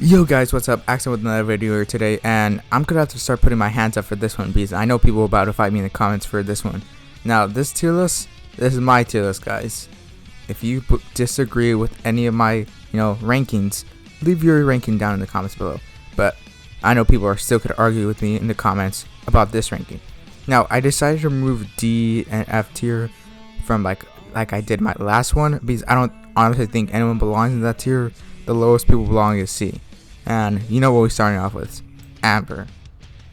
Yo guys, what's up? Axel with another video here today, and I'm gonna have to start putting my hands up for this one because I know people are about to fight me in the comments for this one. Now, this tier list, this is my tier list, guys. If you disagree with any of my, rankings, leave your ranking down in the comments below. But I know people are still gonna argue with me in the comments about this ranking. Now, I decided to remove D and F tier from like I did my last one because I don't honestly think anyone belongs in that tier. The lowest people belong is C. And you know what we're starting off with? Amber.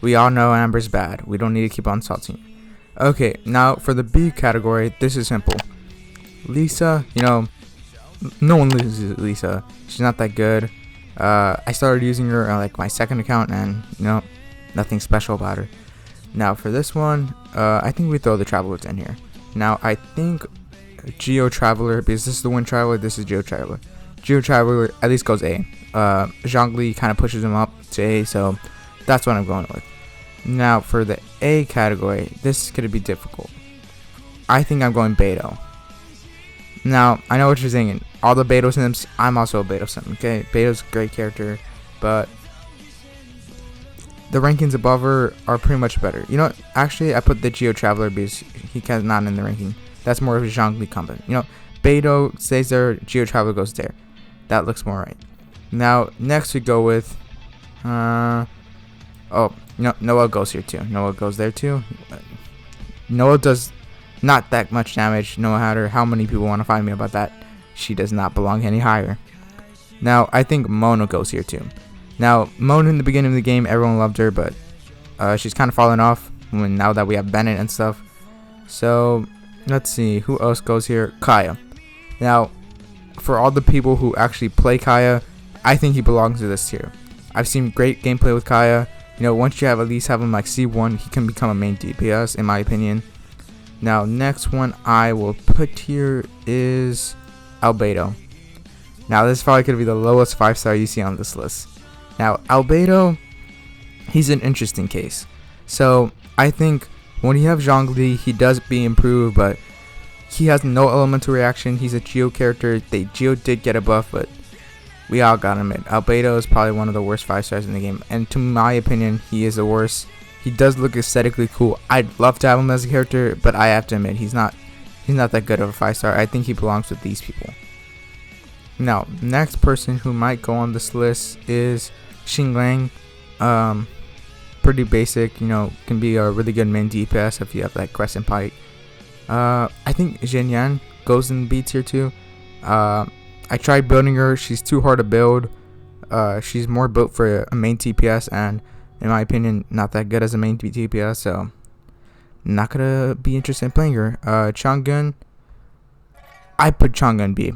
We all know Amber's bad. We don't need to keep on insulting. Okay, now for the B category, this is simple. Lisa, no one loses Lisa. She's not that good. I started using her on like my second account and, nothing special about her. Now for this one, I think we throw the Travelers in here. Now I think Geo Traveler, because this is the Wind Traveler, this is Geo Traveler. Geo Traveler at least goes A. Zhongli kind of pushes him up to A, so that's what I'm going with. Now for the A category, this is going to be difficult. I think I'm going Beto. Now, I know what you're thinking. All the Beto Sims, I'm also a Beto Sim, okay? Beto's a great character, but the rankings above her are pretty much better. You know what? Actually, I put the Geo Traveler because he kind of not in the ranking. That's more of a Zhongli combat. Beto stays there, Geo Traveler goes there. That looks more right. Now, next we go with, Noah goes here too. Noah goes there too. Noah does not that much damage, no matter how many people want to find me about that. She does not belong any higher. Now, I think Mona goes here too. Now, Mona in the beginning of the game, everyone loved her, but she's kind of fallen off now that we have Bennett and stuff. So, let's see, who else goes here? Kaya. Now, for all the people who actually play Kaya, I think he belongs to this tier. I've seen great gameplay with Kaya. Once you at least have him like C1, he can become a main DPS, in my opinion. Now, next one I will put here is Albedo. Now, this is probably going to be the lowest 5-star you see on this list. Now, Albedo, he's an interesting case. So, I think when you have Zhongli, he does be improved, but he has no elemental reaction. He's a Geo character. Geo did get a buff, but we all gotta admit, Albedo is probably one of the worst 5-stars in the game. And to my opinion, he is the worst. He does look aesthetically cool. I'd love to have him as a character, but I have to admit, he's not that good of a 5-star. I think he belongs with these people. Now, next person who might go on this list is Xinglang. Pretty basic, can be a really good main DPS if you have like Crescent Pike. I think Xinglang goes in B tier too. I tried building her. She's too hard to build. She's more built for a main TPS, and in my opinion, not that good as a main TPS. So, not gonna be interested in playing her. Changgun, I put Changgun B.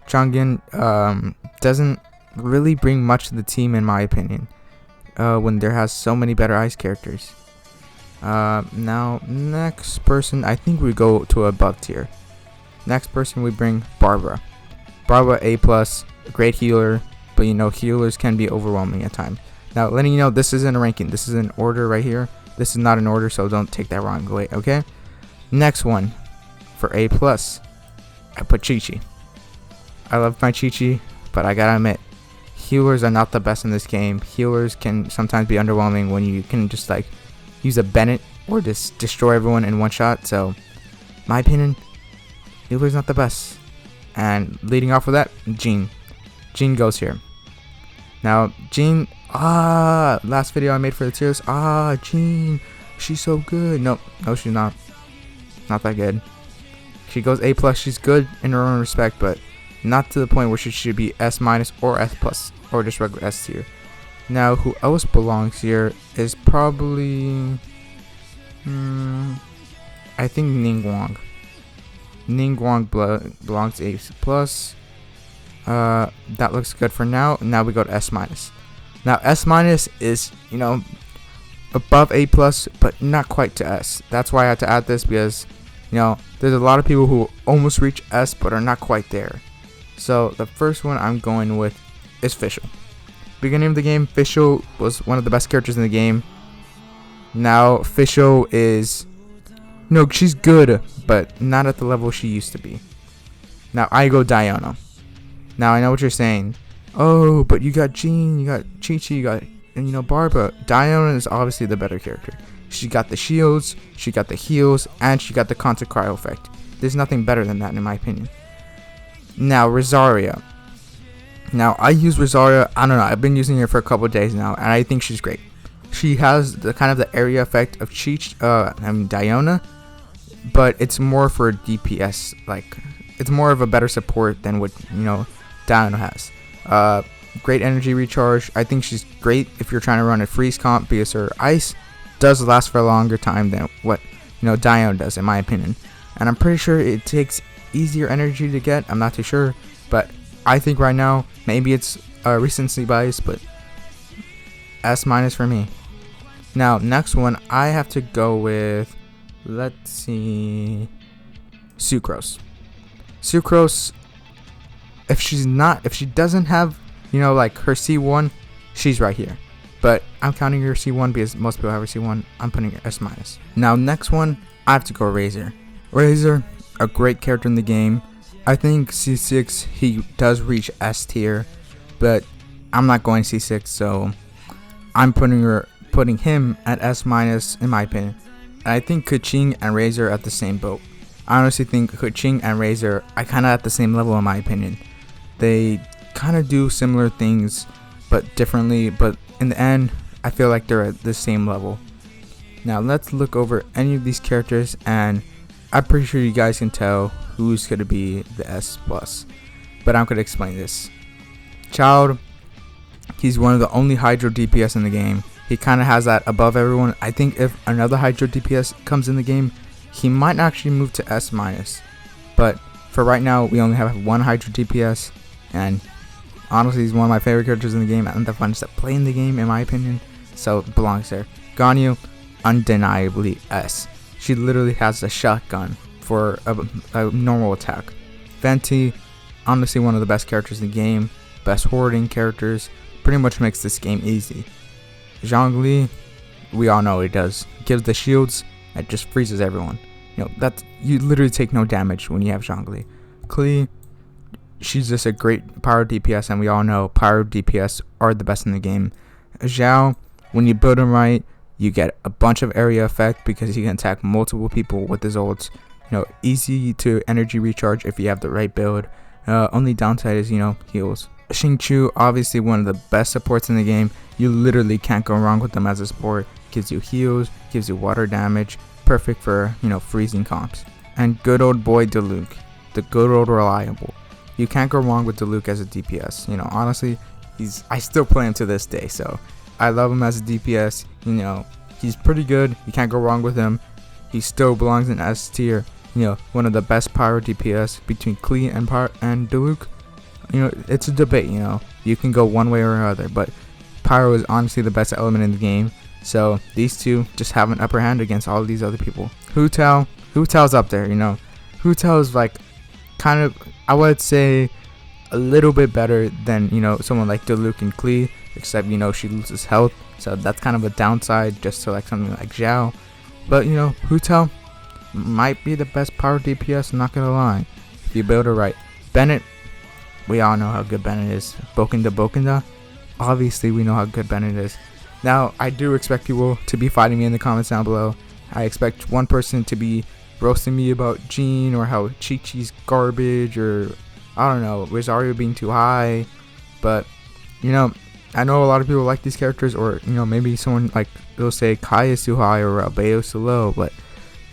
Changgun doesn't really bring much to the team, in my opinion. When there has so many better ice characters. Now, next person, I think we go to above tier. Next person we bring Barbara. Barbara A+, great healer, but healers can be overwhelming at times. Now, letting you know, this isn't a ranking. This is an order right here. This is not an order, so don't take that wrong way, okay? Next one, for A+, I put Chi-Chi. I love my Chi-Chi, but I gotta admit, healers are not the best in this game. Healers can sometimes be underwhelming when you can just like use a Bennett or just destroy everyone in one shot. So, my opinion, healer's not the best. And leading off with that, Jean. Jean goes here. Now, Jean, last video I made for the tiers. Jean, she's so good. No, she's not. Not that good. She goes A+. She's good in her own respect, but not to the point where she should be S- or S+, or just regular S tier. Now, who else belongs here is probably, I think Ningguang. Ningguang belongs to A+. That looks good for now. Now we go to S-. Now, S- is, above A+, but not quite to S. That's why I had to add this because, there's a lot of people who almost reach S, but are not quite there. So, the first one I'm going with is Fischl. Beginning of the game, Fischl was one of the best characters in the game. Now, Fischl is, she's good, but not at the level she used to be. Now, I go Diana. Now, I know what you're saying. oh, but you got Jean, you got Chi-Chi, you got, and Barbara. Diona is obviously the better character. She got the shields, she got the heals, and she got the constant cryo effect. There's nothing better than that in my opinion. Now, Rosaria. Now, I use Rosaria, I don't know, I've been using her for a couple of days now, and I think she's great. She has the kind of the area effect of Diona, but it's more for DPS, like, it's more of a better support than what, Diona has. Great energy recharge. I think she's great if you're trying to run a freeze comp because her ice does last for a longer time than what, Diona does, in my opinion. And I'm pretty sure it takes easier energy to get, I'm not too sure, but I think right now, maybe it's recency bias, but S- for me. Now, next one, I have to go with, let's see, Sucrose. Sucrose, if she doesn't have, like her C1, she's right here. But I'm counting her C1 because most people have her C1. I'm putting her S-. Now, next one, I have to go Razor. Razor, a great character in the game. I think C6, he does reach S tier, but I'm not going C6, so I'm putting him at S- in my opinion. And I think Keqing and Razor are at the same boat. I honestly think Keqing and Razor are kind of at the same level in my opinion. They kind of do similar things, but differently, but in the end, I feel like they're at the same level. Now, let's look over any of these characters, and I'm pretty sure you guys can tell who's going to be the S+. But I'm going to explain this. Child, he's one of the only Hydro DPS in the game. He kind of has that above everyone. I think if another Hydro DPS comes in the game, he might actually move to S-. But for right now, we only have one Hydro DPS, and honestly, he's one of my favorite characters in the game and the funnest to play in the game, in my opinion. So it belongs there. Ganyu, undeniably S. She literally has a shotgun for a normal attack. Venti, honestly one of the best characters in the game, best hoarding characters, pretty much makes this game easy. Zhongli, we all know what he does. Gives the shields, it just freezes everyone. You literally take no damage when you have Zhongli. Klee, she's just a great power DPS, and we all know power DPS are the best in the game. Zhao, when you build him right, you get a bunch of area effect because he can attack multiple people with his ults. Easy to energy recharge if you have the right build. Only downside is, heals. Xingqiu, obviously one of the best supports in the game. You literally can't go wrong with them as a support. Gives you heals, gives you water damage. Perfect for, freezing comps. And good old boy Diluc, the good old reliable. You can't go wrong with Diluc as a DPS. Honestly, I still play him to this day, so I love him as a DPS. He's pretty good. You can't go wrong with him. He still belongs in S tier. One of the best power DPS between Klee and Diluc. It's a debate. You can go one way or another, but Pyro is honestly the best element in the game. So these two just have an upper hand against all of these other people. Hu Tao's up there. Hu Tao is like kind of, I would say, a little bit better than someone like Diluc and Klee, except she loses health, so that's kind of a downside just to like something like Zhao. But Hu Tao might be the best power DPS, I'm not gonna lie, if you build it right. Bennett, we all know how good Bennett is. Bokinda, obviously we know how good Bennett is. Now, I do expect people to be fighting me in the comments down below. I expect one person to be roasting me about Jean or how Chi-Chi's garbage, or I don't know, Rosaria being too high. But I know a lot of people like these characters, or maybe someone like they'll say Kai is too high or Albedo is too low. But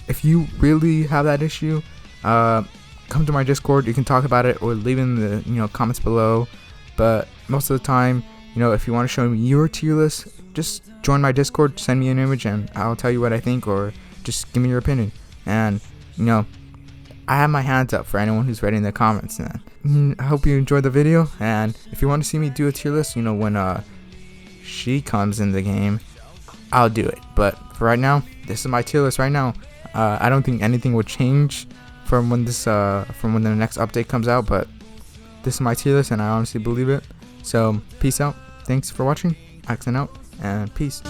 if you really have that issue, come to my Discord. You can talk about it or leave in the comments below. But most of the time, if you want to show me your tier list, just join my Discord, send me an image, and I'll tell you what I think, or just give me your opinion. And I have my hands up for anyone who's writing in the comments. And I hope you enjoyed the video, and if you want to see me do a tier list, when she comes in the game, I'll do it. But for right now, this is my tier list right now. I don't think anything will change from when the next update comes out, but this is my tier list, and I honestly believe it. So peace out, thanks for watching, Axon out, and peace.